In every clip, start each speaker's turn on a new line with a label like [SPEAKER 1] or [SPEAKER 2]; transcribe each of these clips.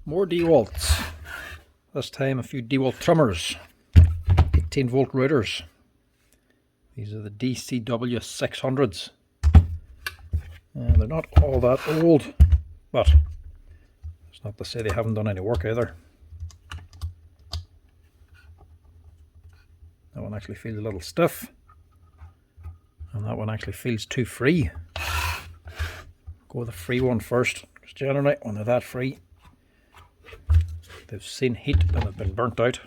[SPEAKER 1] More Dewalts. This time a few Dewalt trimmers. 18 volt routers. These are the DCW600s. They're not all that old, but it's not to say they haven't done any work either. That one actually feels a little stiff, and that one actually feels too free. Go with the free one first, because generally when they're that free, they've seen heat and have been burnt out.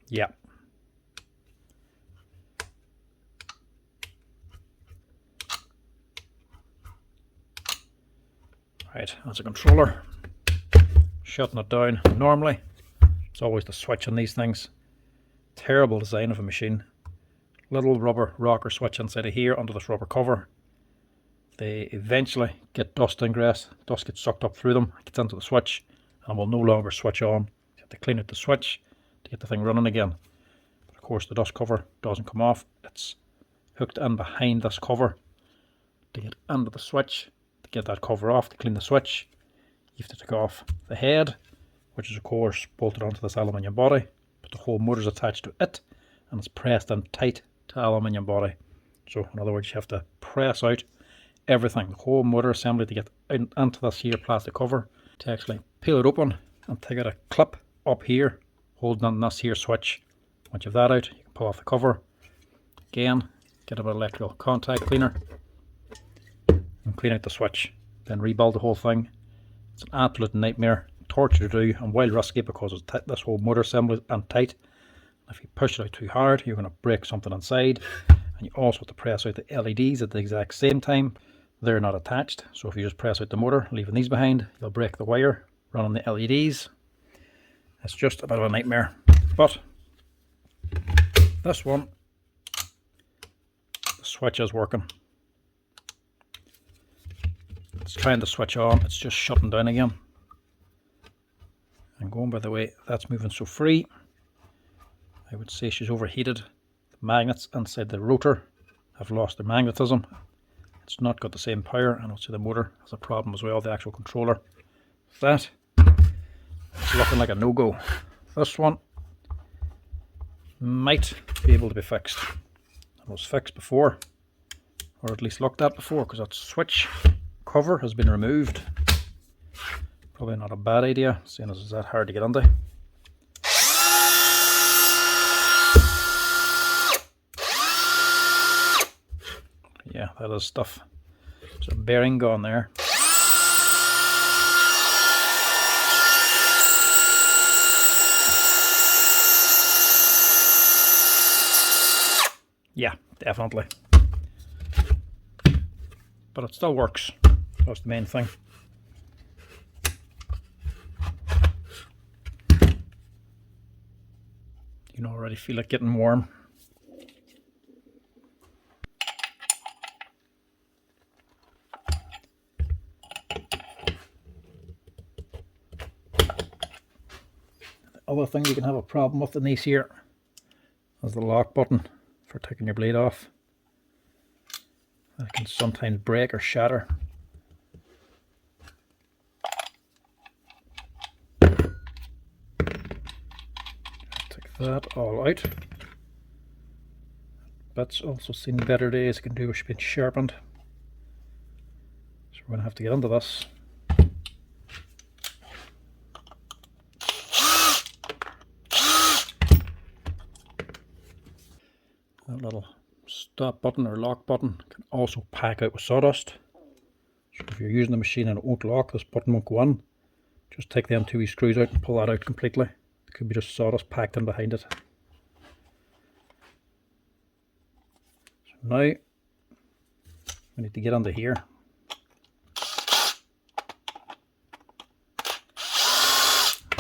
[SPEAKER 1] Yeah. Right, that's a controller. Shutting it down. Normally, it's always the switch on these things. Terrible design of a machine. Little rubber rocker switch inside of here under this rubber cover. They eventually get dust ingress. Dust gets sucked up through them, gets into the switch, and will no longer switch on. You have to clean out the switch to get the thing running again. But of course, the dust cover doesn't come off. It's hooked in behind this cover to get into the switch. To get that cover off, to clean the switch, you have to take off the head, which is of course bolted onto this aluminium body, but the whole motor is attached to it and it's pressed in tight to aluminium body. So in other words, you have to press out everything, the whole motor assembly, to get into this here plastic cover, to actually peel it open and take out a clip up here holding on this here switch. Once you have that out, you can pull off the cover again, get a bit of electrical contact cleaner and clean out the switch, then rebuild the whole thing. It's an absolute nightmare, torture to do, and wild risky because this whole motor assembly is tight. If you push it out too hard, you're going to break something inside, and you also have to press out the LEDs at the exact same time. They're not attached, so if you just press out the motor, leaving these behind, you'll break the wire running the LEDs. It's just a bit of a nightmare. But this one, the switch is working. It's trying to switch on, it's just shutting down again. And going by the way that's moving so free, I would say she's overheated. The magnets inside the rotor have lost their magnetism. It's not got the same power, and also the motor has a problem as well, the actual controller. That is looking like a no-go. This one might be able to be fixed. It was fixed before, or at least looked at before, because that switch cover has been removed. Probably not a bad idea, seeing as it's that hard to get into. Yeah, that is stuff. There's a bearing gone there. Yeah, definitely. But it still works. That's the main thing. You can already feel it getting warm. The other thing you can have a problem with in these here is the lock button for taking your blade off. That can sometimes break or shatter. Take that all out. That's also seen better days. It can do with being sharpened. So we're going to have to get into this. That little stop button or lock button can also pack out with sawdust. So if you're using the machine and it won't lock, this button won't go in. Just take them two wee screws out and pull that out completely. It could be just sawdust packed in behind it. So now we need to get under here.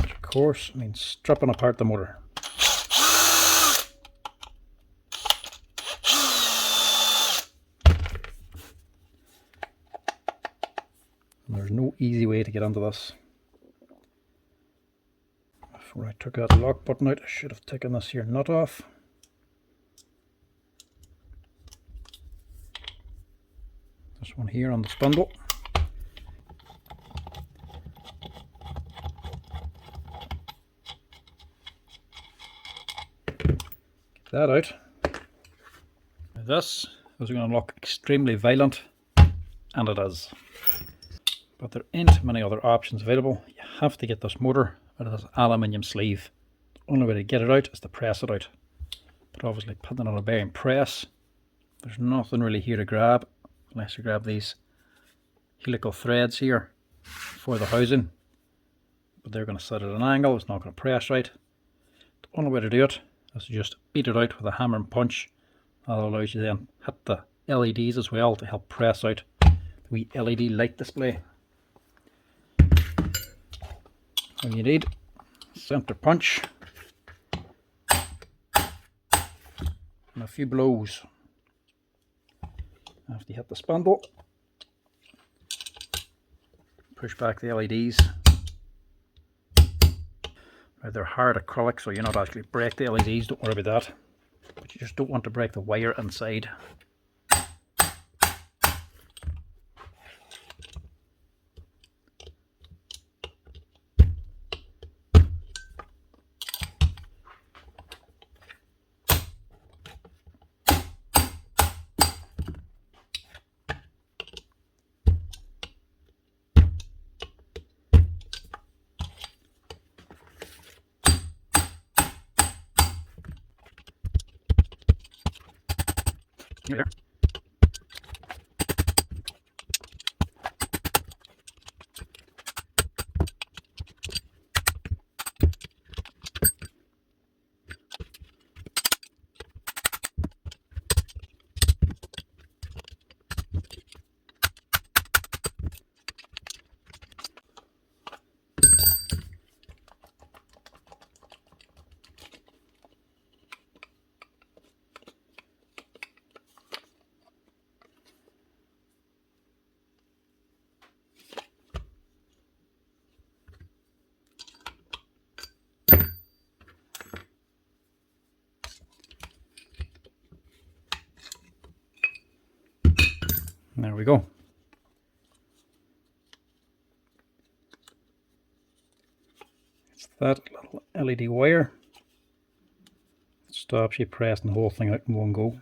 [SPEAKER 1] Which of course means stripping apart the motor. There's no easy way to get into this. Before I took that lock button out, I should have taken this here nut off. This one here on the spindle. Get that out. This is going to look extremely violent, and it is. But there ain't many other options available. You have to get this motor out of this aluminium sleeve. The only way to get it out is to press it out. But obviously putting it on a bearing press, there's nothing really here to grab unless you grab these helical threads here for the housing. But they're going to sit at an angle, it's not going to press right. The only way to do it is to just beat it out with a hammer and punch. That allows you then hit the LEDs as well to help press out the wee LED light display. All you need, center punch and a few blows. After you hit the spindle, push back the LEDs. Now they're hard acrylic, so you're not actually break the LEDs, don't worry about that. But you just don't want to break the wire inside. There. There we go. It's that little LED wire that stops you pressing the whole thing out in one go.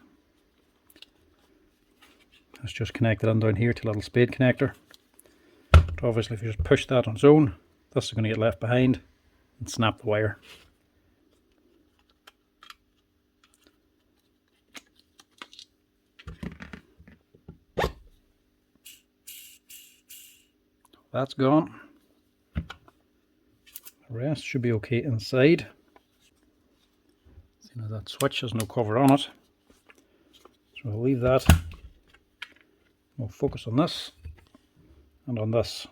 [SPEAKER 1] It's just connected in down here to a little spade connector. But obviously if you just push that on its own, this is going to get left behind and snap the wire. That's gone. The rest should be okay inside. See, now that switch has no cover on it, so we'll leave that. We'll focus on this and on this.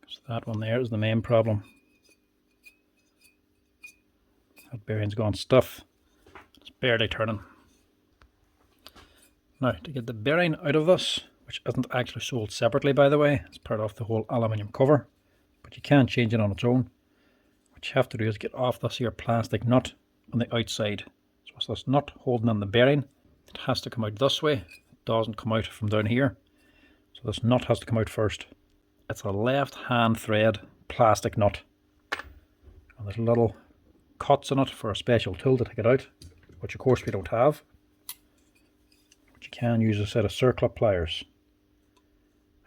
[SPEAKER 1] So that one there is the main problem. That bearing's gone stiff. It's barely turning. Now, to get the bearing out of this, which isn't actually sold separately by the way, it's part of the whole aluminium cover, but you can change it on its own. What you have to do is get off this here plastic nut on the outside. So it's this nut holding on the bearing. It has to come out this way. It doesn't come out from down here. So this nut has to come out first. It's a left hand thread plastic nut. And there's little cuts in it for a special tool to take it out, which of course we don't have. You can use a set of circular pliers.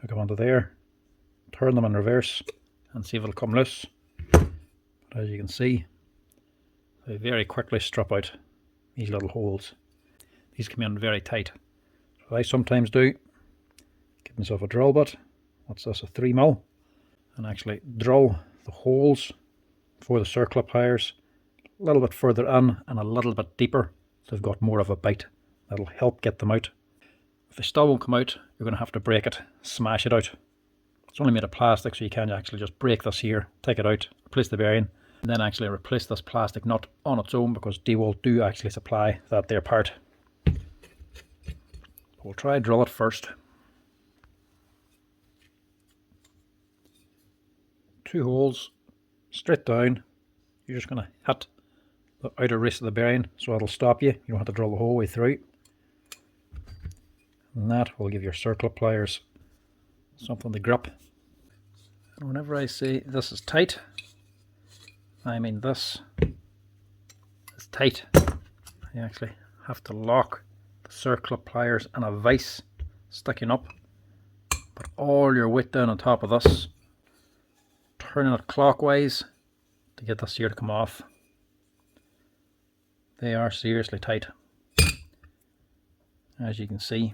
[SPEAKER 1] Hook them onto there, turn them in reverse and see if it'll come loose. But as you can see, they very quickly strip out these little holes. These come in very tight. So what I sometimes do, get myself a drill bit, what's this, a 3mm, and actually drill the holes for the circular pliers a little bit further in and a little bit deeper, so they've got more of a bite. That'll help get them out. If they still won't come out, you're going to have to break it, smash it out. It's only made of plastic, so you can actually just break this here, take it out, replace the bearing, and then actually replace this plastic nut on its own, because Dewalt do actually supply that there part. We'll try drill it first. 2 holes, straight down. You're just going to hit the outer race of the bearing, so it'll stop you. You don't have to drill the whole way through. And that will give your circle pliers something to grip. And whenever I say this is tight, I mean this is tight. You actually have to lock the circle pliers in a vise sticking up. Put all your weight down on top of this, turning it clockwise to get this here to come off. They are seriously tight, as you can see.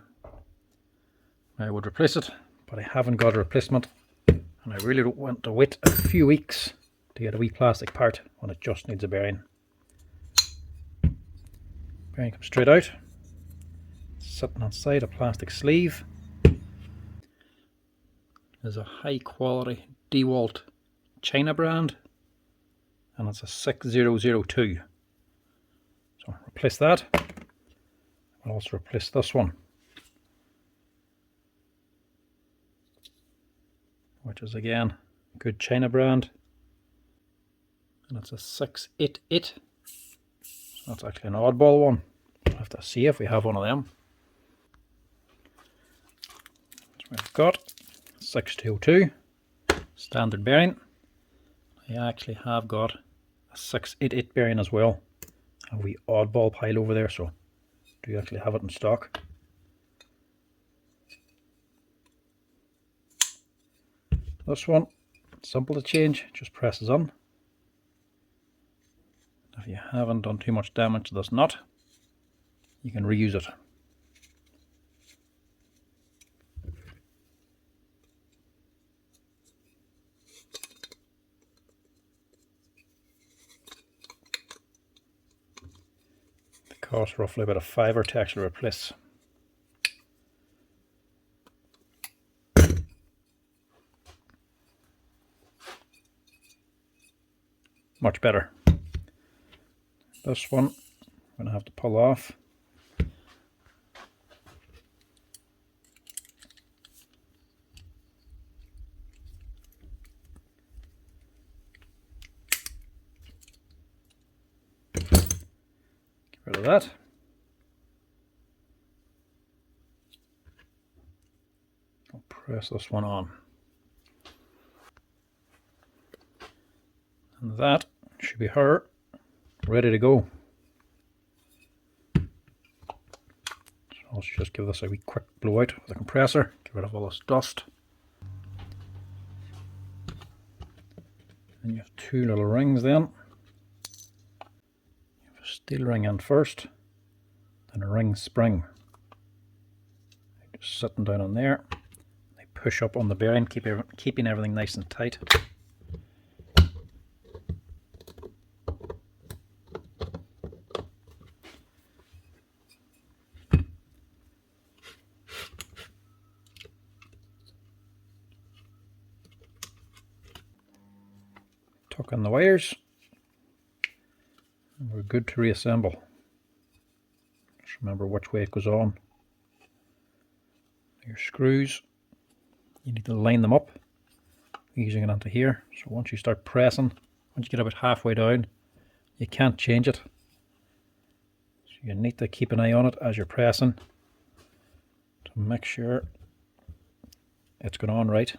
[SPEAKER 1] I would replace it, but I haven't got a replacement, and I really don't want to wait a few weeks to get a wee plastic part when it just needs a bearing. Bearing comes straight out, sitting inside a plastic sleeve. Is a high quality Dewalt China brand, and it's a 6002. So replace that. I'll also replace this one, which is again good China brand, and it's a 688. So that's actually an oddball one. I'll have to see if we have one of them. So we've got 6202 standard bearing. I actually have got a 688 bearing as well. A wee oddball pile over there, so do you actually have it in stock. This one, simple to change, just presses on. If you haven't done too much damage to this nut, you can reuse it. It costs roughly about a £5 to actually replace. Much better. This one I'm going to have to pull off. Get rid of that. I'll press this one on. And that should be her ready to go. So I'll just give this a wee quick blowout with the compressor, get rid of all this dust. And you have two little rings then. You have a steel ring in first, and a ring spring. Just sitting down on there. They push up on the bearing, keeping everything nice and tight. Tuck in the wires, and we're good to reassemble. Just remember which way it goes on. Your screws, you need to line them up using it onto here. So once you start pressing, once you get about halfway down, you can't change it. So you need to keep an eye on it as you're pressing to make sure it's going on right.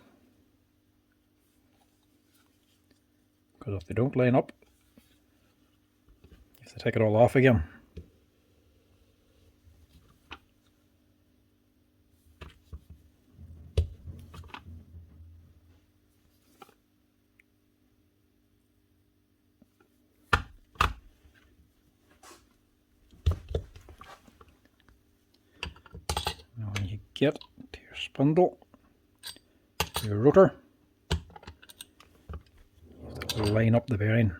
[SPEAKER 1] Because if they don't line up, you have to take it all off again. Now when you get to your spindle, your rotor, line up the bearing.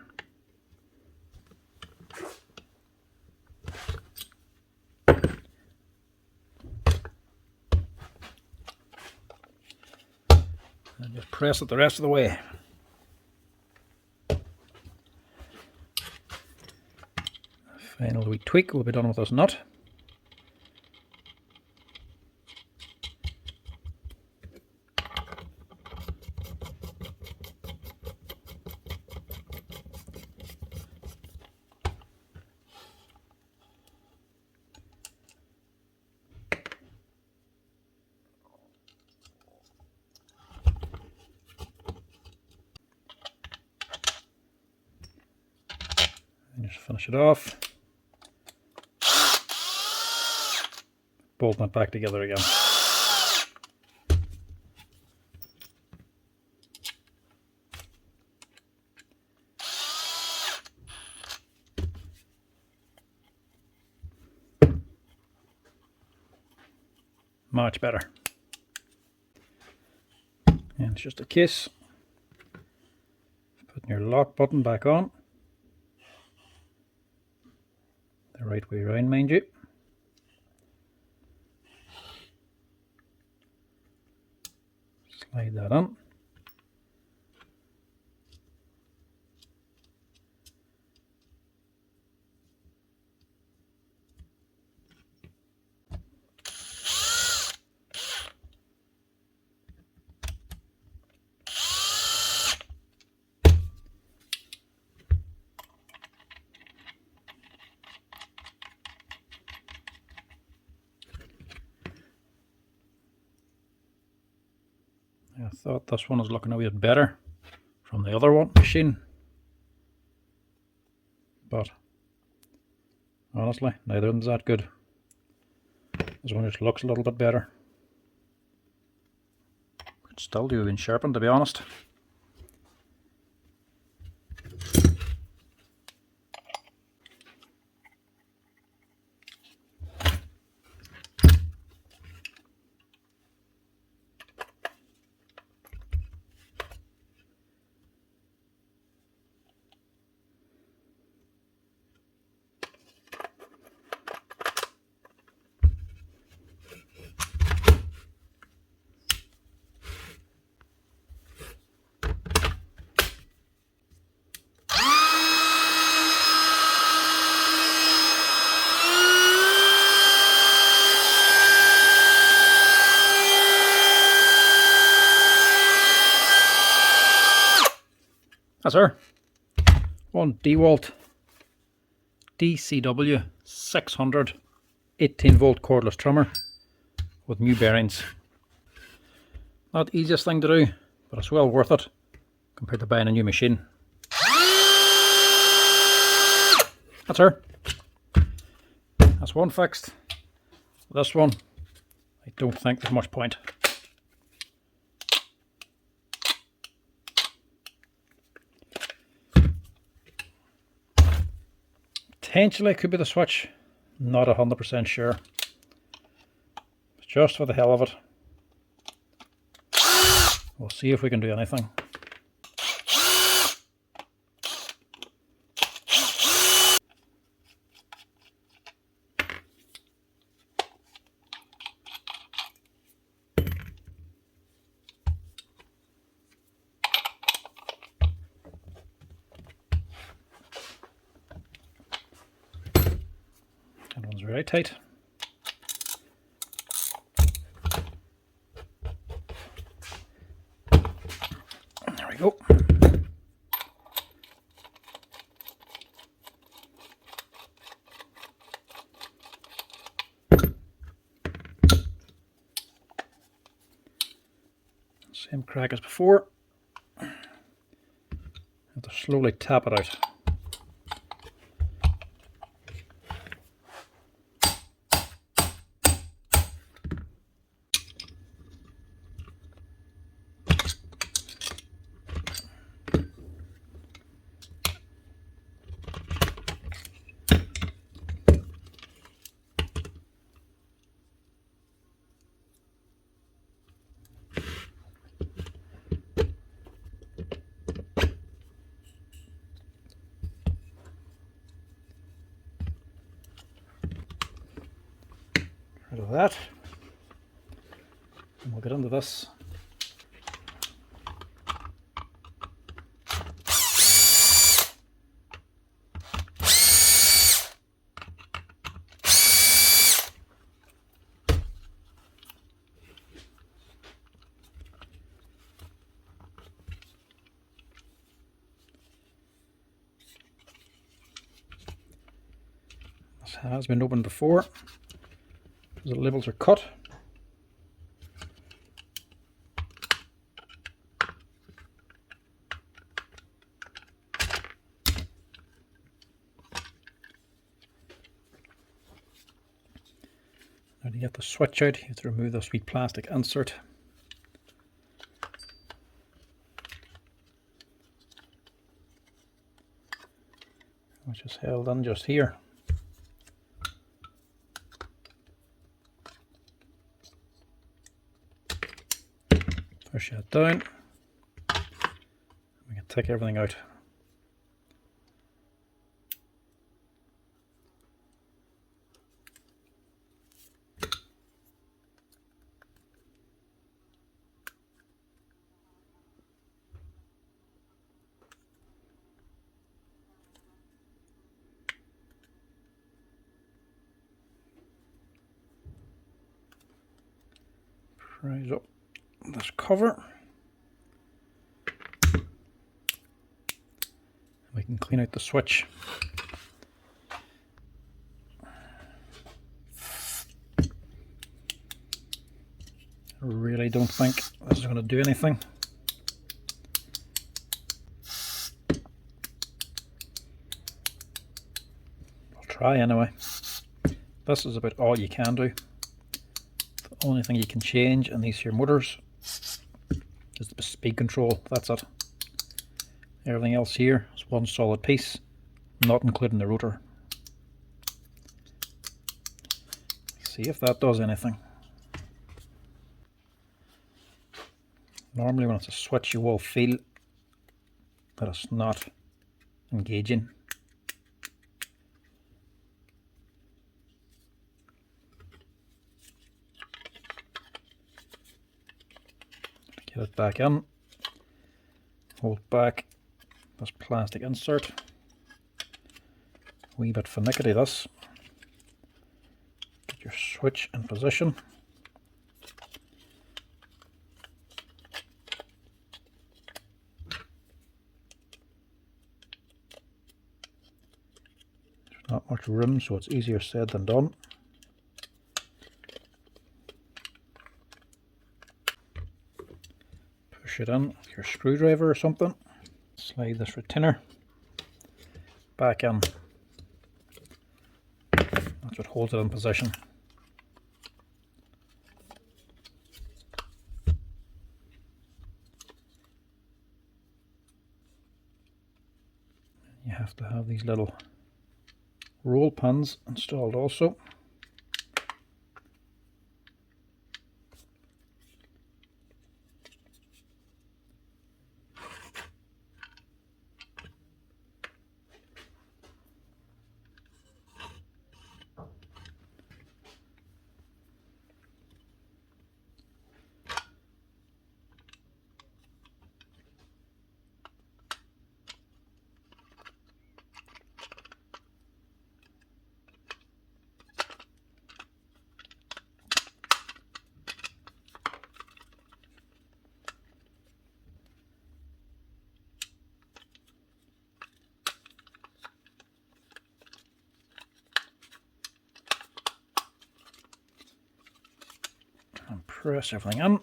[SPEAKER 1] And just press it the rest of the way. Final wee tweak will be done with this nut. Just finish it off. Bolting it back together again. Much better. And it's just a case of putting your lock button back on. The right way around, mind you. Slide that on. I thought this one was looking a bit better from the other one machine, but honestly, neither of them's that good. This one just looks a little bit better. Could still do being sharpened, to be honest. That's her. One Dewalt DCW600 18-volt cordless trimmer with new bearings. Not the easiest thing to do, but it's well worth it compared to buying a new machine. That's her. That's one fixed. This one, I don't think there's much point. Potentially it could be the switch, not 100% sure. Just for the hell of it, we'll see if we can do anything. That one's very tight. There we go. Same crack as before. Have to slowly tap it out. Rid of that, and we'll get into this. This has been opened before. The labels are cut. Now to get the switch out, you have to remove this wee plastic insert. Which is held in just here. Push that down. We can take everything out. Raise up this cover. We can clean out the switch. I really don't think this is going to do anything. I'll try anyway. This is about all you can do. The only thing you can change in these here motors is the speed control. That's it. Everything else here is one solid piece, not including the rotor. See if that does anything. Normally when it's a switch you will feel that it's not engaging. Get it back in, hold back this plastic insert, wee bit finicky this, get your switch in position, there's not much room so it's easier said than done. Push it in with your screwdriver or something. Slide this retainer back in. That's what holds it in position. You have to have these little roll pins installed also. And press everything in.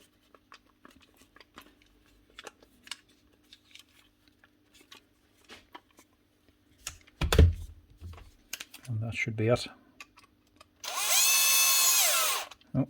[SPEAKER 1] And that should be it. Oh.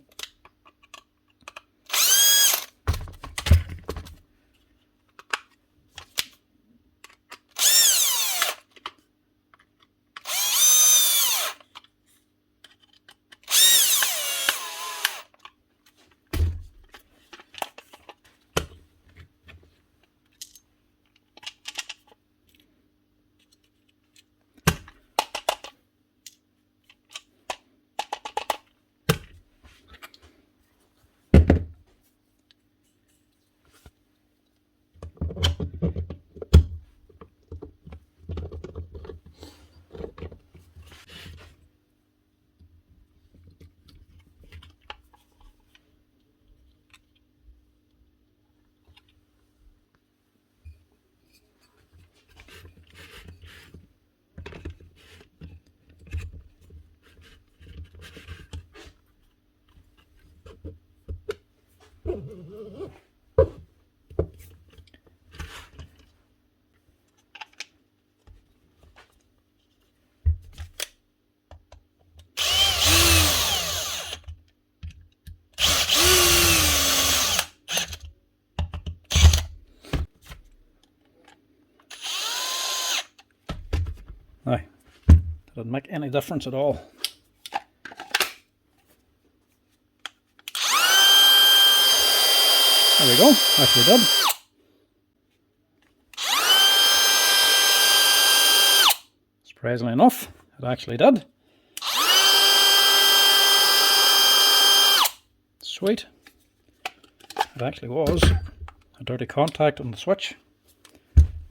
[SPEAKER 1] didn't make any difference at all. There we go, actually did. Surprisingly enough, it actually did. Sweet. It actually was a dirty contact on the switch.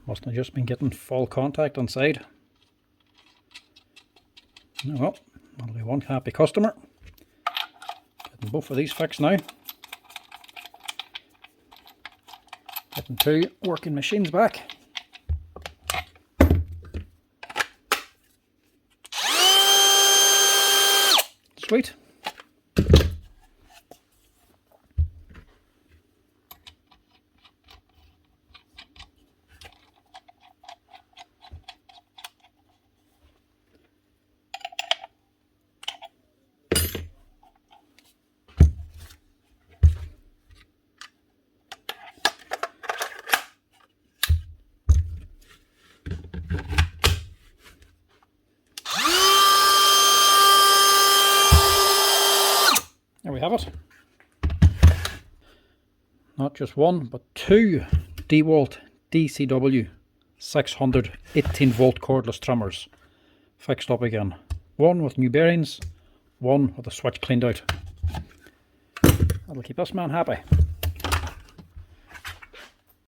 [SPEAKER 1] Must have just been getting full contact inside. Oh well, that'll be one happy customer. Getting both of these fixed now. Getting 2 working machines back. Sweet. There we have it. Not just one, but 2 Dewalt DCW600 18-volt cordless trimmers fixed up again. One with new bearings, one with the switch cleaned out. That'll keep this man happy.